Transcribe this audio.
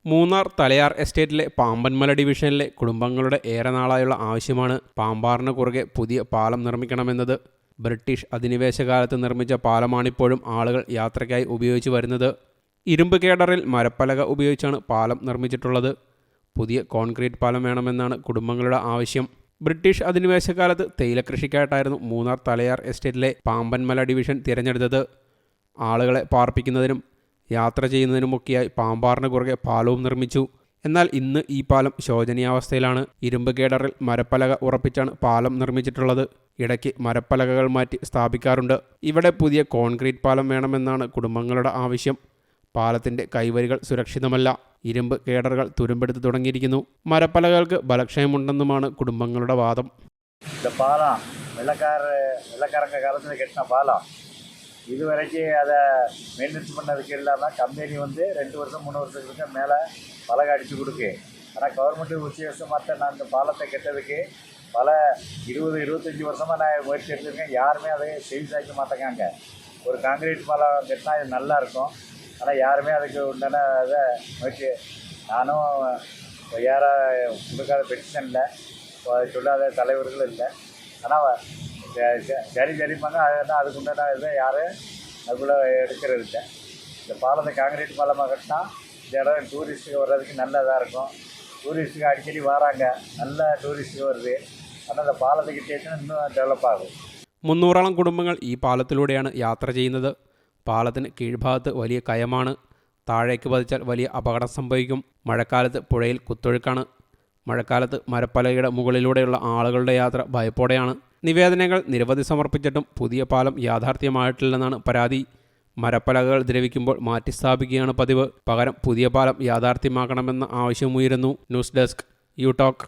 മൂന്നാർ തലയാർ എസ്റ്റേറ്റിലെ പാമ്പൻമല ഡിവിഷനിലെ കുടുംബങ്ങളുടെ ഏറെ നാളായുള്ള ആവശ്യമാണ് പാമ്പാറിന് കുറുകെ പുതിയ പാലം നിർമ്മിക്കണമെന്നത്. ബ്രിട്ടീഷ് അധിനിവേശകാലത്ത് നിർമ്മിച്ച പാലമാണിപ്പോഴും ആളുകൾ യാത്രയ്ക്കായി ഉപയോഗിച്ചു വരുന്നത്. ഇരുമ്പ് കേഡറിൽ മരപ്പലക ഉപയോഗിച്ചാണ് പാലം നിർമ്മിച്ചിട്ടുള്ളത്. പുതിയ കോൺക്രീറ്റ് പാലം വേണമെന്നാണ് കുടുംബങ്ങളുടെ ആവശ്യം. ബ്രിട്ടീഷ് അധിനിവേശകാലത്ത് തേയിലക്കൃഷിക്കായിട്ടായിരുന്നു മൂന്നാർ തലയാർ എസ്റ്റേറ്റിലെ പാമ്പൻമല ഡിവിഷൻ തിരഞ്ഞെടുത്തത്. ആളുകളെ പാർപ്പിക്കുന്നതിനും യാത്ര ചെയ്യുന്നതിനുമൊക്കെയായി പാമ്പാറിന് കുറുകെ പാലവും നിർമ്മിച്ചു. എന്നാൽ ഇന്ന് ഈ പാലം ശോചനീയാവസ്ഥയിലാണ്. ഇരുമ്പ് കേഡറിൽ മരപ്പലക ഉറപ്പിച്ചാണ് പാലം നിർമ്മിച്ചിട്ടുള്ളത്. ഇടയ്ക്ക് മരപ്പലകകൾ മാറ്റി സ്ഥാപിക്കാറുണ്ട്. ഇവിടെ പുതിയ കോൺക്രീറ്റ് പാലം വേണമെന്നാണ് കുടുംബങ്ങളുടെ ആവശ്യം. പാലത്തിൻ്റെ കൈവരികൾ സുരക്ഷിതമല്ല. ഇരുമ്പ് കേഡറുകൾ തുരുമ്പെടുത്ത് തുടങ്ങിയിരിക്കുന്നു. മരപ്പലകൾക്ക് ബലക്ഷയമുണ്ടെന്നുമാണ് കുടുംബങ്ങളുടെ വാദം. வெள்ளக்காரங்க காலத்தில் கட்டின பாலம் இது வரைக்கும் அதை மெயின்டெனன்ஸ் பண்ணதுக்கு இல்லாமல் கம்பெனி 2 வருஷம் 3 வருஷத்துக்கு மேலே பலகை அடித்து கொடுக்கு. ஆனால் கவர்மெண்ட்டு உச்சவசமாக நான் இந்த பாலத்தை கெட்டதுக்கு பல 20-25 வருஷமாக நான் முயற்சி எடுத்துருக்கேன். யாருமே அதை செய்து மாட்டேங்காங்க. ஒரு காங்கிரீட் பாலம் கட்டினா இது நல்லாயிருக்கும். ஆனால் யாருமே அதுக்கு உண்டான அதை முயற்சி நானும் யார கொடுக்காத பெட்டிஷன் இல்லை, சொல்லாத தலைவர்களும் இல்லை. ஆனால் சரிப்பாங்க. அதுக்கு உண்டான இதை யாரும் அதுக்குள்ளே எடுக்கிறது இல்லை. இந்த பாலத்தை காங்கிரீட் பாலமாக கட்டினா இந்த இடம் டூரிஸ்ட்டுக்கு வர்றதுக்கு நல்லதாக இருக்கும். டூரிஸ்ட்டுக்கு அடிக்கடி வராங்க, நல்ல டூரிஸ்ட்டுக்கு வருது. ஆனால் இந்த பாலத்தை கிட்டேன்னா இன்னும் ഡെവലപ്പ് ആകും. 300ഓളം കുടുംബങ്ങൾ ഈ പാലത്തിലൂടെയാണ് യാത്ര ചെയ്യുന്നത്. പാലത്തിന് കീഴ്ഭാഗത്ത് വലിയ കയമാണ്. താഴേക്ക് പതിച്ചാൽ വലിയ അപകടം സംഭവിക്കും. മഴക്കാലത്ത് പുഴയിൽ കുത്തൊഴുക്കാണ്. മഴക്കാലത്ത് മരപ്പലകയുടെ മുകളിലൂടെയുള്ള ആളുകളുടെ യാത്ര ഭയപ്പോടെയാണ്. നിവേദനങ്ങൾ നിരവധി സമർപ്പിച്ചിട്ടും പുതിയ പാലം യാഥാർത്ഥ്യമായിട്ടില്ലെന്നാണ് പരാതി. മരപ്പലകകൾ ദ്രവിക്കുമ്പോൾ മാറ്റിസ്ഥാപിക്കുകയാണ് പതിവ്. പകരം പുതിയ പാലം യാഥാർത്ഥ്യമാക്കണമെന്ന ആവശ്യമുയരുന്നു. News desk you talk.